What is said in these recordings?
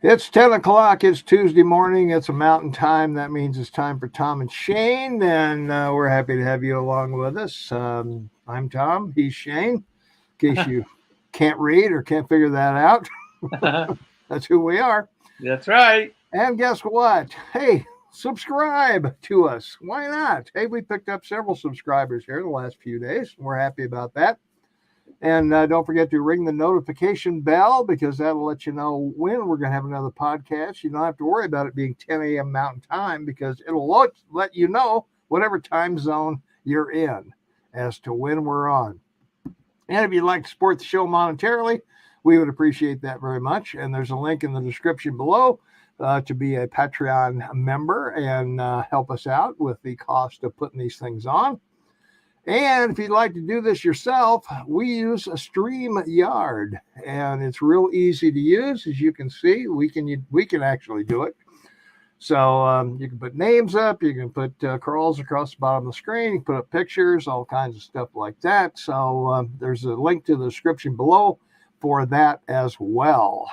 It's 10 o'clock. It's Tuesday morning. It's a mountain time. That means it's time for Tom and Shane, and we're happy to have you along with us. I'm Tom. He's Shane. In case you can't read or can't figure that out, that's who we are. That's right. And guess what? Hey, subscribe to us. Why not? Hey, we picked up several subscribers here the last few days. We're happy about that. And don't forget to ring the notification bell because that'll let you know when we're going to have another podcast. You don't have to worry about it being 10 a.m. Mountain Time because it'll let you know whatever time zone you're in as to when we're on. And if you'd like to support the show monetarily, we would appreciate that very much. And there's a link in the description below to be a Patreon member and help us out with the cost of putting these things on. And if you'd like to do this yourself, we use a StreamYard, and it's real easy to use. As you can see, we can actually do it. So you can put names up, you can put crawls across the bottom of the screen, you can put up pictures, all kinds of stuff like that. So there's a link to the description below for that as well.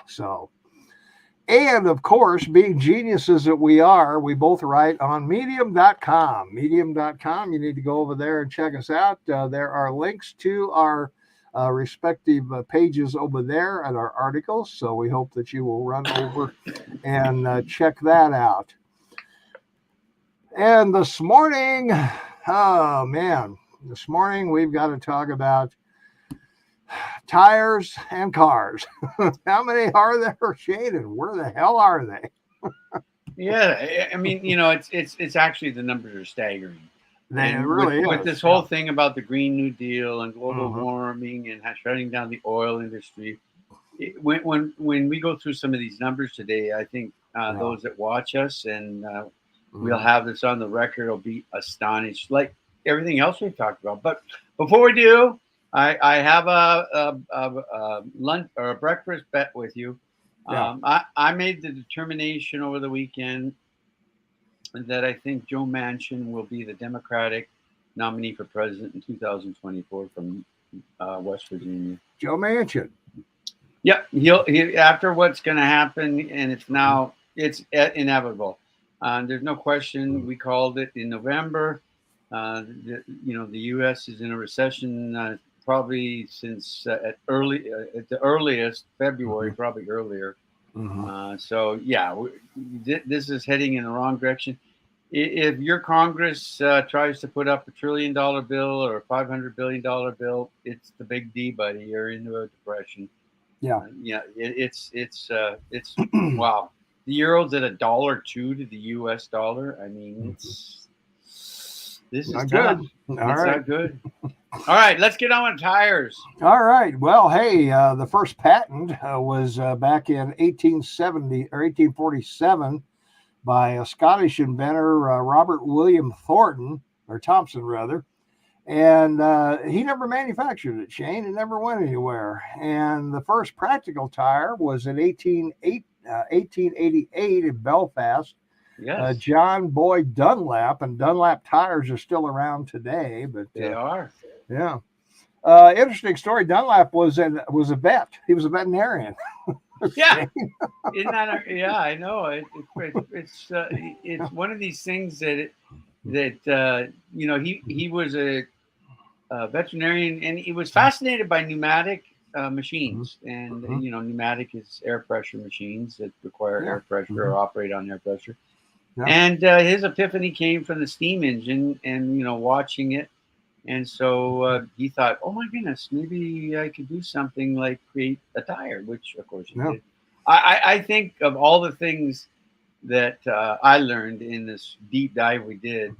And of course, being geniuses that we are, we both write on medium.com. Medium.com, you need to go over there and check us out. There are links to our respective pages over there and our articles. So we hope that you will run over and check that out. And this morning, this morning we've got to talk about tires and cars. How many are there, Shane, and where the hell are they? Yeah, I mean, it's actually the numbers are staggering. They really with this whole thing about the Green New Deal and global warming and shutting down the oil industry. When we go through some of these numbers today, I think those that watch us and we'll have this on the record will be astonished, like everything else we've talked about. But before we do, I have a lunch or a breakfast bet with you. Yeah. I made the determination over the weekend that I think Joe Manchin will be the Democratic nominee for president in 2024 from West Virginia. Joe Manchin. Yep, he after what's going to happen, and it's inevitable. There's no question. We called it in November. The U.S. is in a recession. Probably since at the earliest February, probably earlier. So yeah, this is heading in the wrong direction. If your Congress tries to put up $1 trillion bill or a $500 billion bill, it's the big D, buddy. You're into a depression. Yeah, it's wow. The euro's at $1.02 to the U.S. dollar. I mean, this is not tough. good. Not good. All right, let's get on with tires. All right. Well, hey, the first patent was back in 1870 or 1847 by a Scottish inventor, Robert William Thompson rather. And he never manufactured it, Shane. It never went anywhere. And the first practical tire was in 1888 in Belfast. Yes. John Boyd Dunlap, and Dunlap tires are still around today. But they are. Yeah. Interesting story. Dunlap was a vet. He was a veterinarian. Yeah. Isn't that? Yeah, I know. It's one of these things that he was a veterinarian, and he was fascinated by pneumatic machines, and pneumatic is air pressure machines that require air pressure or operate on air pressure. Yeah. And his epiphany came from the steam engine, and watching it. And so he thought, oh, my goodness, maybe I could do something like create a tire, which, of course, he did. I think of all the things that I learned in this deep dive we did,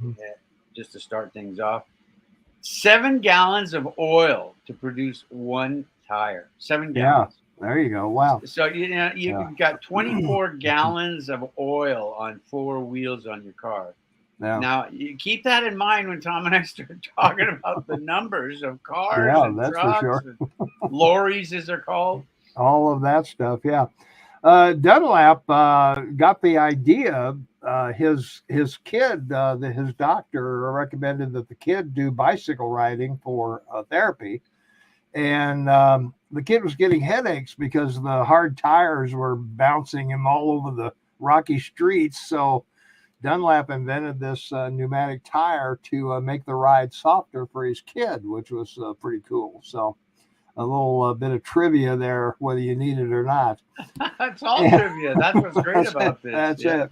just to start things off, 7 gallons of oil to produce one tire. 7 gallons. Yeah, there you go. Wow. So, you've got 24 gallons of oil on 4 wheels on your car. Yeah. Now, you keep that in mind when Tom and I start talking about the numbers of cars and that's trucks for sure. And lorries, as they're called. All of that stuff, yeah. Dunlap got the idea. His kid, his doctor recommended that the kid do bicycle riding for therapy. And the kid was getting headaches because the hard tires were bouncing him all over the rocky streets. So Dunlap invented this pneumatic tire to make the ride softer for his kid, which was pretty cool. So a little bit of trivia there, whether you need it or not. That's all trivia. That's what's great about this. That's it.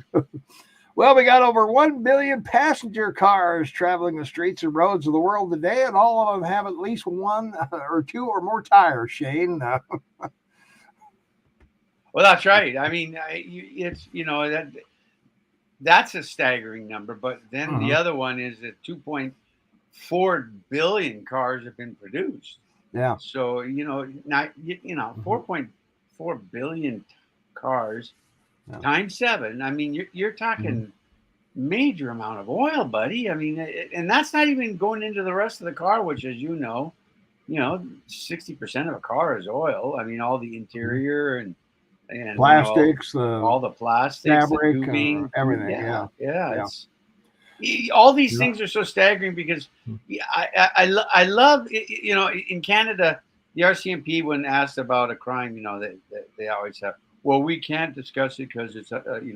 Well, we got over 1 billion passenger cars traveling the streets and roads of the world today, and all of them have at least one or two or more tires, Shane. Well, that's right. I mean, it's, that's a staggering number. But then the other one is that 2.4 billion cars have been produced. Yeah. So, now, 4.4 billion cars times 7. I mean, you're talking major amount of oil, buddy. I mean, and that's not even going into the rest of the car, which, as 60% of a car is oil. I mean, all the interior and plastics, all the plastics, fabric, the tubing, everything. Yeah. It's, all these things are so staggering because I love, in Canada, the RCMP, when asked about a crime, they always have, well, we can't discuss it because it's it's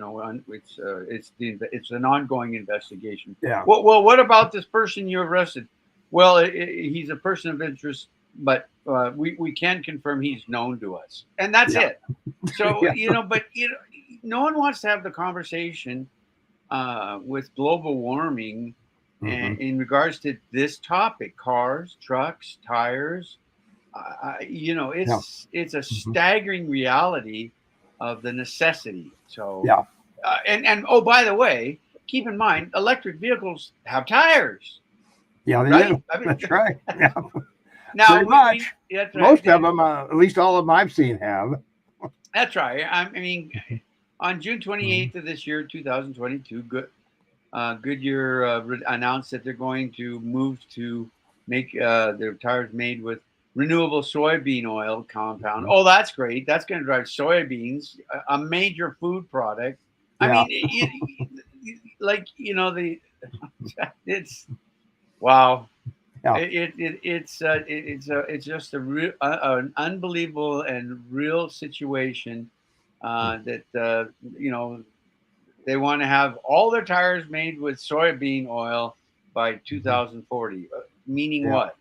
an ongoing investigation. Yeah. Well, what about this person you arrested? Well, he's a person of interest, but we can confirm he's known to us, and that's it. So but no one wants to have the conversation with global warming and in regards to this topic: cars, trucks, tires. It's a staggering reality of the necessity. So and oh, by the way, keep in mind, electric vehicles have tires. Yeah, they do. I mean, that's right. Yeah. Now, pretty much. That's right. Most of them, at least all of them I've seen, have. That's right. I mean, on June 28th of this year, 2022, Goodyear announced that they're going to move to make their tires made with renewable soybean oil compound. Oh, that's great. That's going to drive soybeans, a major food product. I mean, it's wow. Yeah. It's just an unbelievable and real situation that they want to have all their tires made with soybean oil by 2040. Meaning what?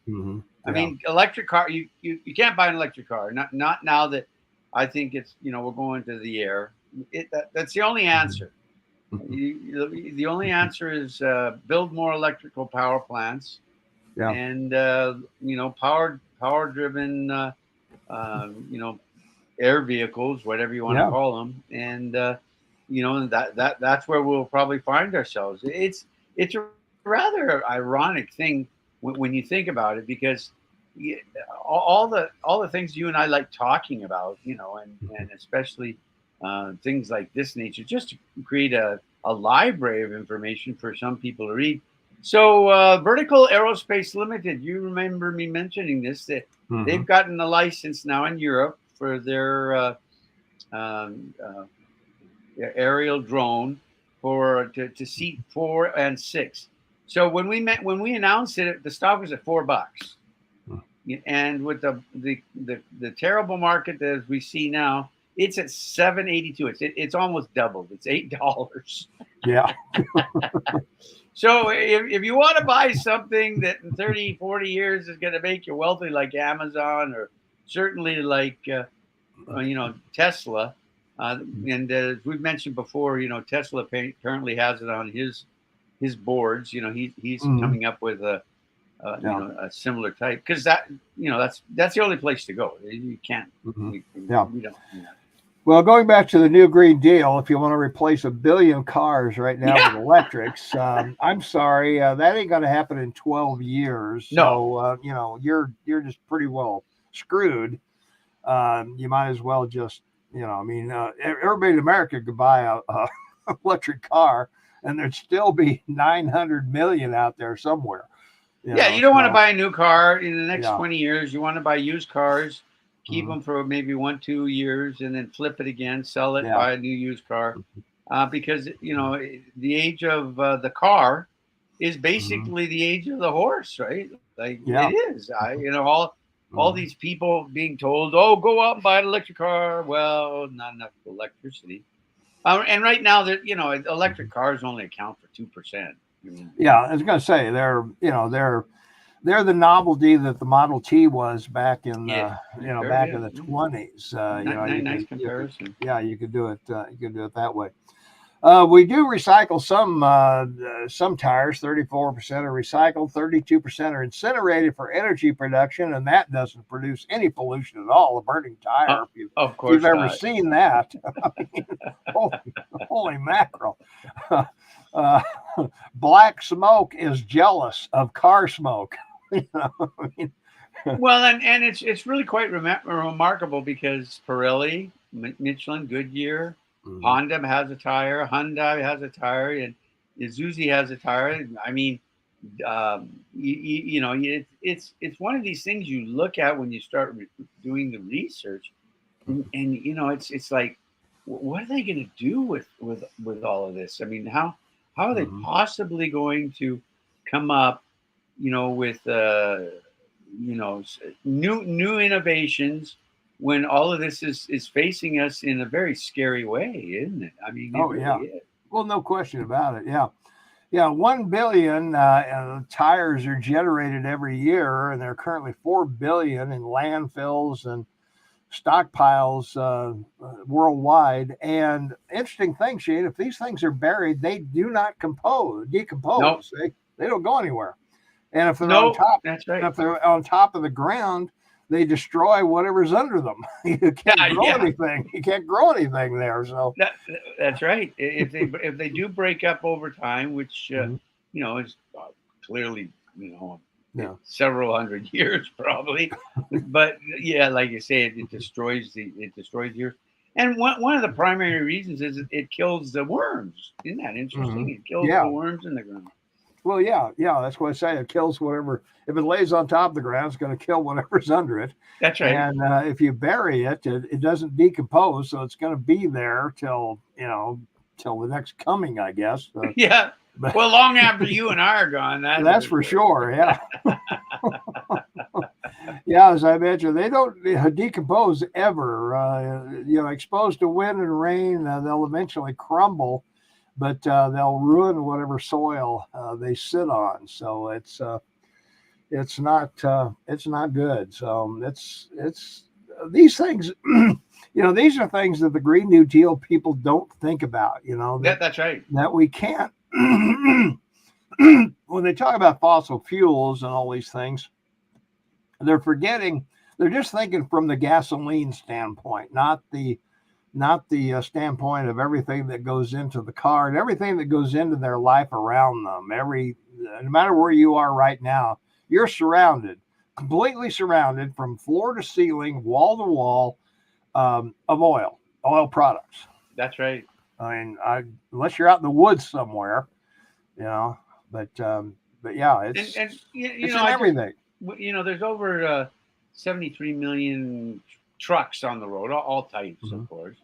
I mean, electric car. You can't buy an electric car. Not now that I think it's we're going to the air. That's the only answer. The only answer is build more electrical power plants. Yeah. And power driven air vehicles, whatever you want to call them, and that's where we'll probably find ourselves. It's a rather ironic thing when you think about it, because all the things you and I like talking about, and especially things like this nature, just to create a library of information for some people to read. So Vertical Aerospace Limited, you remember me mentioning this, that they've gotten a license now in Europe for their aerial drone to seat 4 and 6. So when we announced it, the stock was at $4. And with the terrible market as we see now, it's at $7.82. It's almost doubled. It's $8. Yeah. So if you want to buy something that in 30, 40 years is going to make you wealthy, like Amazon, or certainly like Tesla, and as we've mentioned before, Tesla currently has it on his boards. He's coming up with a similar type, because that's the only place to go. You can't. We don't. Well, going back to the new Green Deal, if you want to replace 1 billion cars right now with electrics, I'm sorry, that ain't going to happen in 12 years. No. So, you're just pretty well screwed. You might as well just, everybody in America could buy a electric car, and there'd still be 900 million out there somewhere. You don't want to buy a new car in the next 20 years. You want to buy used cars. Keep them for maybe 1-2 years, and then flip it again, sell it, buy a new used car, because the age of the car is basically the age of the horse, right? Like it is. all these people being told, "Oh, go out and buy an electric car." Well, not enough electricity. And right now, that electric cars only account for 2%. Yeah, I was going to say they're the novelty that the Model T was back in Yeah, back in the 20s. Nice comparison. You could do it. You could do it that way. We do recycle some tires. 34% are recycled. 32% are incinerated for energy production, and that doesn't produce any pollution at all. A burning tire, of course, if you've ever seen that, I mean, holy mackerel! Black smoke is jealous of car smoke. Well, and it's really quite remarkable because Pirelli, Michelin, Goodyear, Honda has a tire, Hyundai has a tire, and Isuzu has a tire. I mean, it's one of these things you look at when you start doing the research, and it's like, what are they going to do with all of this? I mean, how are they possibly going to come up, with new innovations when all of this is facing us in a very scary way, isn't it? I mean, well, no question about it. Yeah, 1 billion tires are generated every year, and there are currently 4 billion in landfills and stockpiles worldwide. And interesting thing, Shane, if these things are buried, they do not decompose. Nope. They don't go anywhere. And if they're that's right. if they're on top of the ground, they destroy whatever's under them. You can't grow anything. You can't grow anything there. So that's right. If they do break up over time, which is clearly several hundred years probably, but like you say, it destroys yours. And one of the primary reasons is it kills the worms. Isn't that interesting? It kills the worms in the ground. Well, yeah, that's what I say. It kills whatever. If it lays on top of the ground, it's going to kill whatever's under it. That's right. And if you bury it, it doesn't decompose, so it's going to be there till the next coming, I guess. Yeah. But, well, long after you and I are gone. That's for sure. Yeah. Yeah, as I mentioned, they don't decompose ever. Exposed to wind and rain, they'll eventually crumble. But they'll ruin whatever soil they sit on. So it's not good. So it's these things. These are things that the Green New Deal people don't think about. That's right. That we can't. When they talk about fossil fuels and all these things, they're forgetting. They're just thinking from the gasoline standpoint, not the standpoint of everything that goes into the car and everything that goes into their life around them. No matter where you are right now, you're completely surrounded from floor to ceiling, wall to wall, of oil products. That's right. I mean, unless you're out in the woods somewhere, but yeah, it's in everything. There's over 73 million trucks on the road, all types, of course.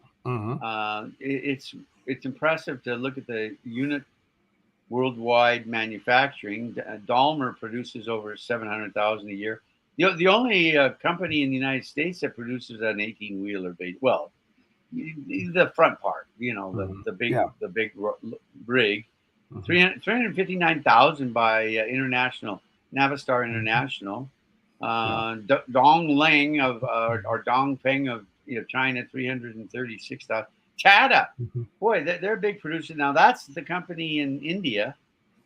It's impressive to look at the unit worldwide manufacturing. Daimler produces over 700,000 a year. The only company in the United States that produces an 18-wheeler, the front part, the big rig, 359,000 by International Navistar International. Dongling or Dongfeng of China, 336,000. Tata, boy, they're a big producer now. That's the company in India,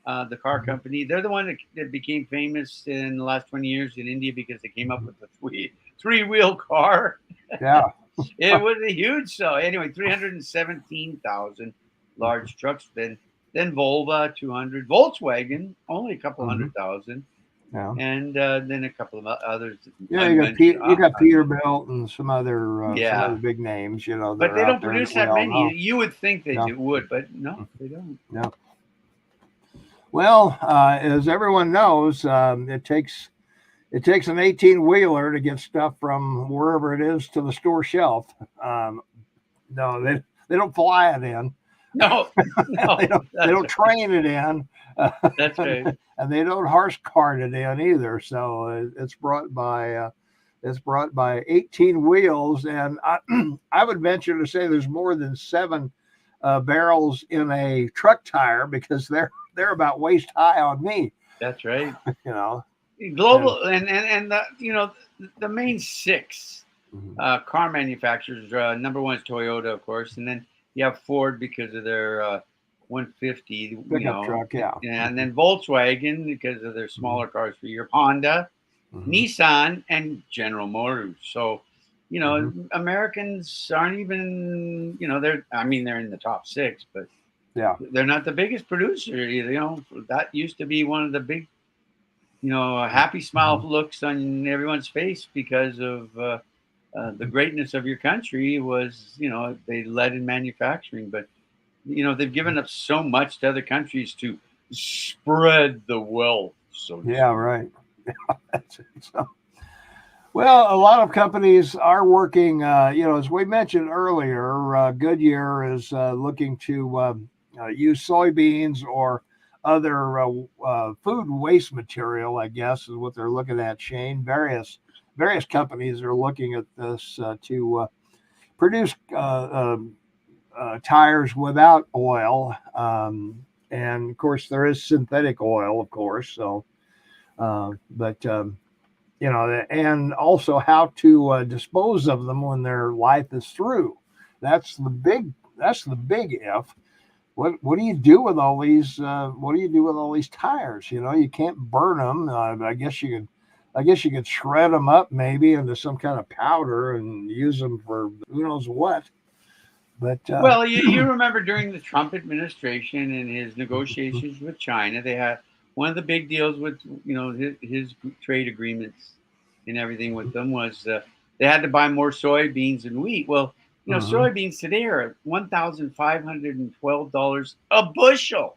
the car company. They're the one that became famous in the last 20 years in India because they came up with the three-wheel car. Yeah, it was a huge. So anyway, 317,000 large trucks. Then Volvo, 200. Volkswagen, only a couple 100,000. Yeah. And then a couple of others. Yeah, you got Peterbilt and some other big names, But they don't produce that many. You would think they would, but no, they don't. No. Well, as everyone knows, it takes an 18-wheeler to get stuff from wherever it is to the store shelf. No, they don't fly it in. No, they don't train it in. That's right. And they don't horse cart it in either. So it's brought by It's brought by 18 wheels, and I would venture to say there's more than 7 barrels in a truck tire because they're about waist high on me. That's right. You know, and, Global and the the main 6 car manufacturers. Number one is Toyota, of course, and then you have Ford because of their 150, pickup truck, yeah, and then Volkswagen because of their smaller cars for Europe. Honda, mm-hmm. Nissan, and General Motors. So, Mm-hmm. Americans aren't even, they're in the top 6, but Yeah, they're not the biggest producer. That used to be one of the big, happy smile mm-hmm. looks on everyone's face because of the greatness of your country was, they led in manufacturing, but they've given up so much to other countries to spread the wealth. So to Yeah, speak. right. That's it. So, well, a lot of companies are working. As we mentioned earlier, Goodyear is looking to use soybeans or other food waste material. I guess is what they're looking at. Shane, various companies are looking at this to produce tires without oil, and of course there is synthetic oil, of course. So, but and also how to dispose of them when their life is through. That's the big. That's the big if. What do you do with all these? What do you do with all these tires? You can't burn them. I guess you could. I guess you could shred them up maybe into some kind of powder and use them for who knows what. But Well, you remember during the Trump administration and his negotiations with China, they had one of the big deals with his trade agreements and everything with them was they had to buy more soybeans and wheat. Well, mhm. soybeans today are $1,512 a bushel,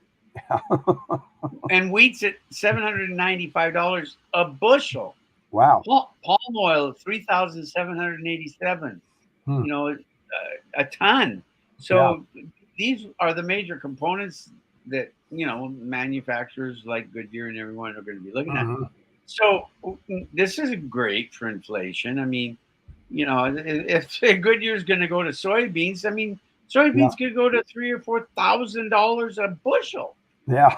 and wheat's at $795 a bushel. Wow. Palm oil 3,787. Hmm. A ton. Yeah. So these are the major components that manufacturers like Goodyear and everyone are going to be looking at. Mhm. So this is great for inflation. I mean, if Goodyear is going to go to soybeans, I mean, Yeah. soybeans could go to $3,000 or $4,000 a bushel. Yeah.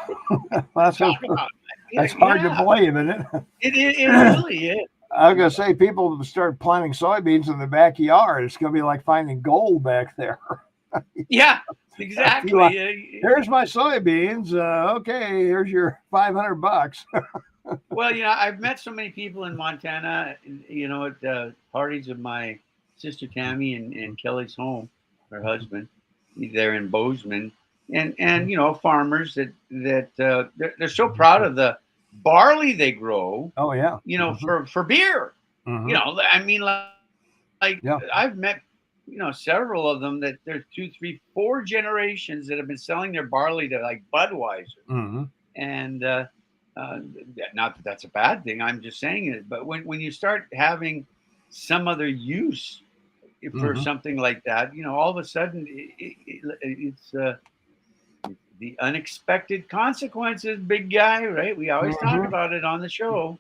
that's Talk about that's it. hard to Yeah, blame, isn't it? it really is. I was gonna say people start planting soybeans in the backyard. It's gonna be like finding gold back there. Yeah, Be like, exactly. here's my soybeans. Okay, here's your $500. Well, I've met so many people in Montana, at parties of my sister Tammy and Kelly's home, her husband. They're in Bozeman, and farmers that they're so proud of the barley they grow, Oh yeah. Hmm. for beer. Hmm. I mean, like Yeah. I've met, several of them that there's 2, 3, 4 generations that have been selling their barley to like Budweiser, Hmm. and uh, not that that's a bad thing. I'm just saying it. But when you start having some other use for Hmm. something like that, all of a sudden it's the unexpected consequences, big guy. Right? We always talk Hmm. about it on the show.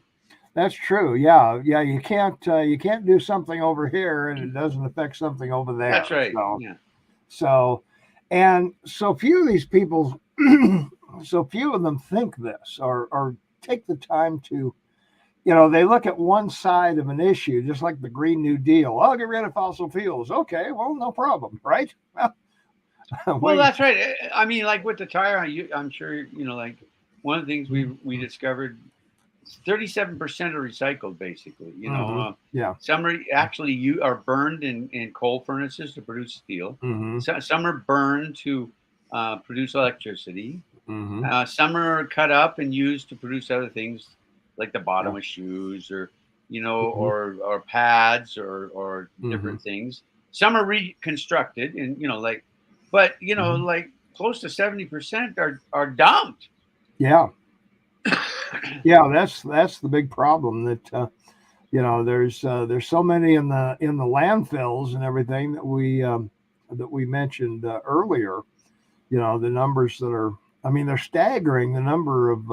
That's true. Yeah. Yeah. You can't do something over here and it doesn't affect something over there. That's right. So Yeah. so and so few of these people so few of them think this or take the time to they look at one side of an issue, just like the Green New Deal. Oh, get rid of fossil fuels. Okay, well, no problem, right? Well, we, that's right. I mean, like with the tire, I'm sure like one of the things we discovered 37% are recycled, basically. yeah. Some are actually you are burned in coal furnaces to produce steel. Hmm. Some are burned to produce electricity. Hmm. Some are cut up and used to produce other things, like the Yeah. bottom of shoes, or Hmm. or pads, or Hmm. different things. Some are reconstructed, and but Hmm. like close to 70% are dumped. Yeah. Yeah. That's the big problem that there's so many in the landfills and everything that we mentioned earlier. The numbers that are, I mean, they're staggering. The number of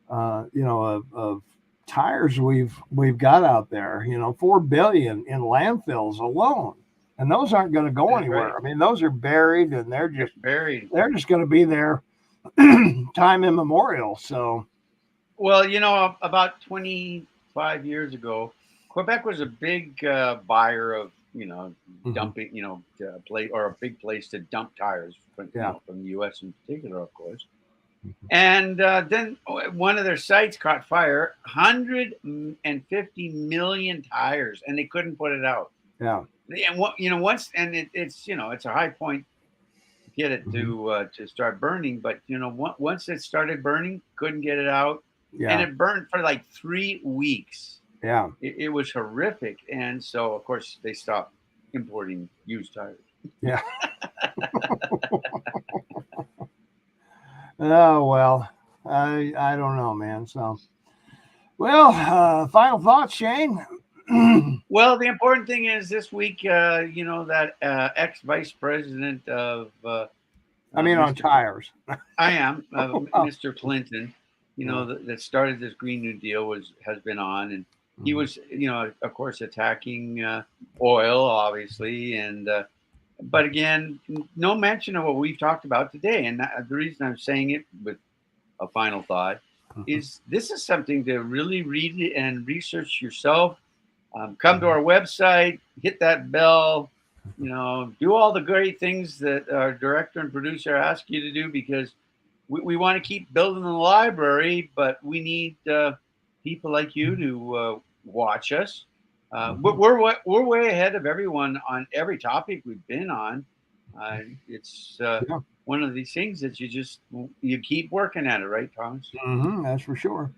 of tires we've got out there. 4 billion in landfills alone, and those aren't going to go That's anywhere. right. I mean, those are buried, and they're They're just buried. going to be there time immemorial. So Well, about 25 years ago, Quebec was a big buyer of, mhm, dumping, place or a big place to dump tires from, yeah, from the U.S. in particular, of course. mhm, And then one of their sites caught fire, 150 million tires, and they couldn't put it out. yeah, And once, and it's a high point to get it mhm, to start burning, but once it started burning, couldn't get it out, and yeah, it burned for like 3 weeks. yeah, It was horrific, and so of course they stopped importing used tires. yeah. Oh well, I don't know, man. So well, final thoughts, Shane. Well, the important thing is this week, that ex vice president of I mean, on Mr. tires. I am Oh, Mr. Clinton. yeah. That started this Green New Deal has been on, and he Mhm. was, of course, attacking oil, obviously, and but again, no mention of what we've talked about today. And the reason I'm saying it with a final thought Mhm. is this is something to really read and research yourself. Come to Mhm. our website, hit that bell, do all the great things that our director and producer ask you to do, because we want to keep building the library, but we need people like you to watch us. Mhm. We're way ahead of everyone on every topic we've been on. It's Yeah. one of these things that you keep working at it, right, Thomas? That's for sure.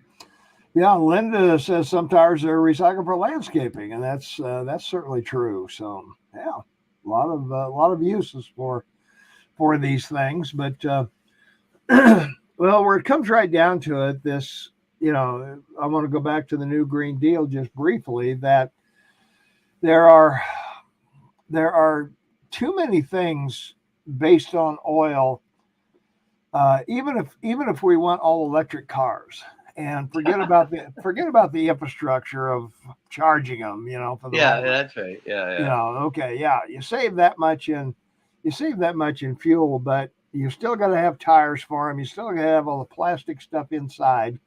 Yeah, Linda says some tires are recycled for landscaping, and that's certainly true. So yeah, a lot of uses for these things. But well, where it comes right down to it, I want to go back to the new Green Deal just briefly. That there are there are too many things based on oil. Even if we want all electric cars and forget about the infrastructure of charging them, for the Yeah, moment. that's right. Yeah, Okay, yeah, you save that much in fuel, but you still got to have tires for them. You still got to have all the plastic stuff inside.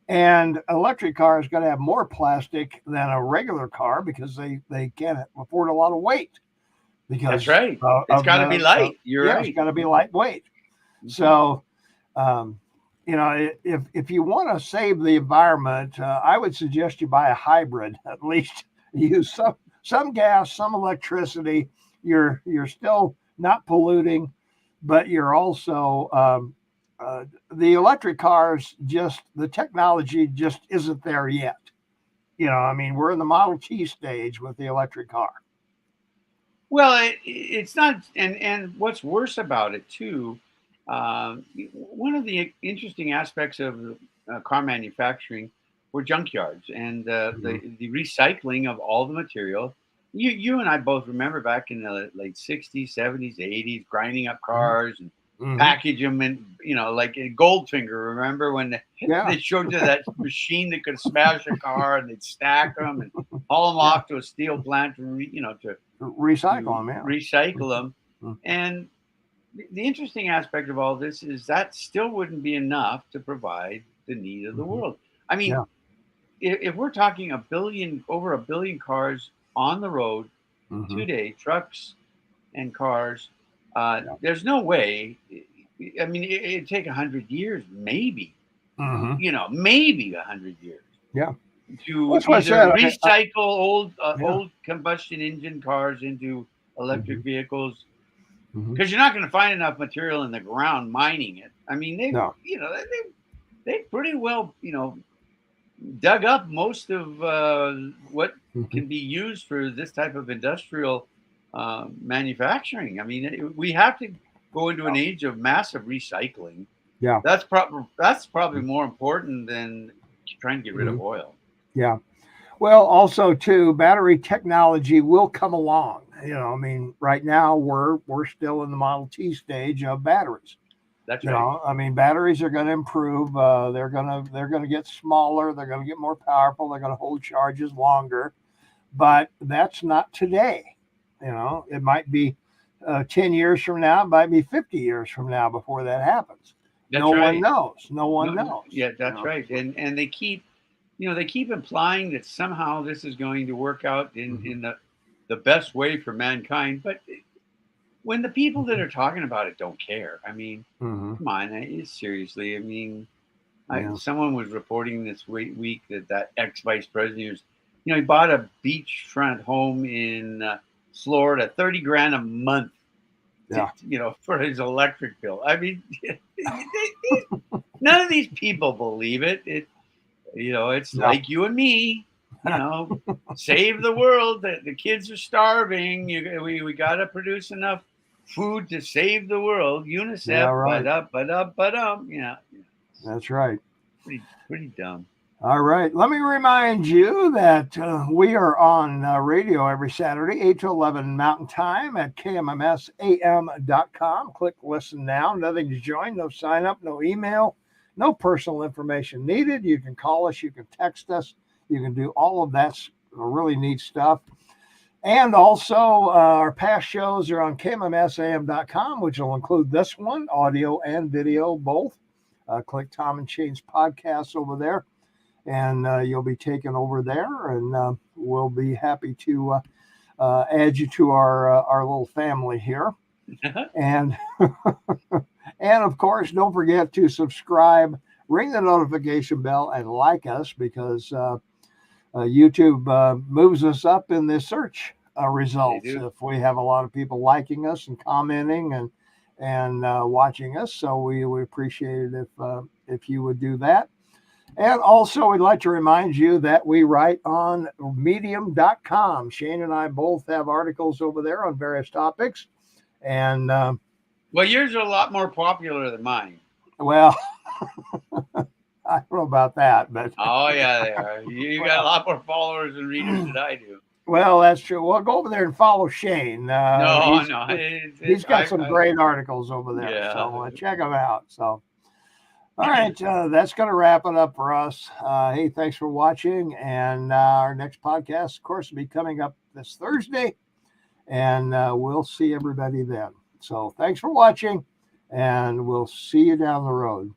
And electric cars got to have more plastic than a regular car because they can't afford a lot of weight that's because right. It's of got to be the light. You're yeah, it's right. got to be lightweight. Hmm. So, um, if you want to save the environment, I would suggest you buy a hybrid. At least use some gas, some electricity. You're still not polluting, but you're also the electric cars. Just the technology just isn't there yet. I mean, we're in the Model T stage with the electric car. Well, it's not, and what's worse about it too. One of the interesting aspects of car manufacturing were junkyards and Mhm. the recycling of all the material. You and I both remember back in the late '60s, '70s, '80s, grinding up Mhm. cars and Mhm. package them in, like in Goldfinger. Remember when Yeah. they showed you that machine that could smash a car and they'd stack them and haul them Yeah. off to a steel plant Recycle to them. Yeah. recycle them. Mhm. And the interesting aspect of all this is that still wouldn't be enough to provide the need of the Mhm. world. I mean, Yeah. if we're talking over a billion cars on the road Mhm. today, trucks and cars, Yeah. there's no way. I mean, it'd take 100 years, maybe, Mhm. maybe 100 years Yeah. to That's what I either said. recycle Yeah. old combustion engine cars into electric Mhm. vehicles, Mhm. because you're not going to find enough material in the ground mining it. I mean, No. they pretty well dug up most of what Mhm. can be used for this type of industrial manufacturing. I mean, we have to go into an age of massive recycling. Yeah. That's probably more important than trying to get rid of Mhm. oil. Yeah. Well, also too, battery technology will come along. I mean, right now we're still in the Model T stage of batteries. That's You right. know, I mean, batteries are going to improve. They're gonna get smaller. They're going to get more powerful. They're going to hold charges longer. But that's not today. You know, it might be 10 years from now. It might be 50 years from now before that happens. That's No one right. knows. No one No, knows. yeah, You that's know. right. And they keep, they keep implying that somehow this is going to work out in Mhm. the best way for mankind. But when the people that are talking about it don't care, I mean, Mhm. come on, seriously. I mean, Yeah. someone was reporting this week that ex vice president was, he bought a beachfront home in Florida, 30 grand a month, Yeah. for his electric bill. I mean, none of these people believe it. It's Yeah. like you and me. Save the world. The kids are starving. We got to produce enough food to save the world. Yeah. UNICEF, Right. but That's right. pretty dumb. All right. Let me remind you that we are on radio every Saturday, 8 to 11 Mountain Time at kmmsam.com. Click listen now. Nothing to join, no sign up, no email, no personal information needed. You can call us, you can text us, you can do all of that really neat stuff. And also, our past shows are on kmmsam.com, which will include this one, audio and video, both. Click Tom and Shane's podcast over there, and you'll be taken over there, and we'll be happy to add you to our little family here. And and of course, don't forget to subscribe, ring the notification bell, and like us, because YouTube moves us up in the search results if we have a lot of people liking us and commenting and watching us. So we would appreciate it if you would do that. And also, we'd like to remind you that we write on medium.com. Shane and I both have articles over there on various topics. And, well, yours are a lot more popular than mine. well, I don't know about that, but. Oh, yeah, they are. You got a lot more followers and readers than I do. Well, that's true. Well, go over there and follow Shane. No. He's got some great articles over there. Yeah. So check them out. So. All right, that's going to wrap it up for us. Hey, thanks for watching. And our next podcast, of course, will be coming up this Thursday. And we'll see everybody then. So thanks for watching, and we'll see you down the road.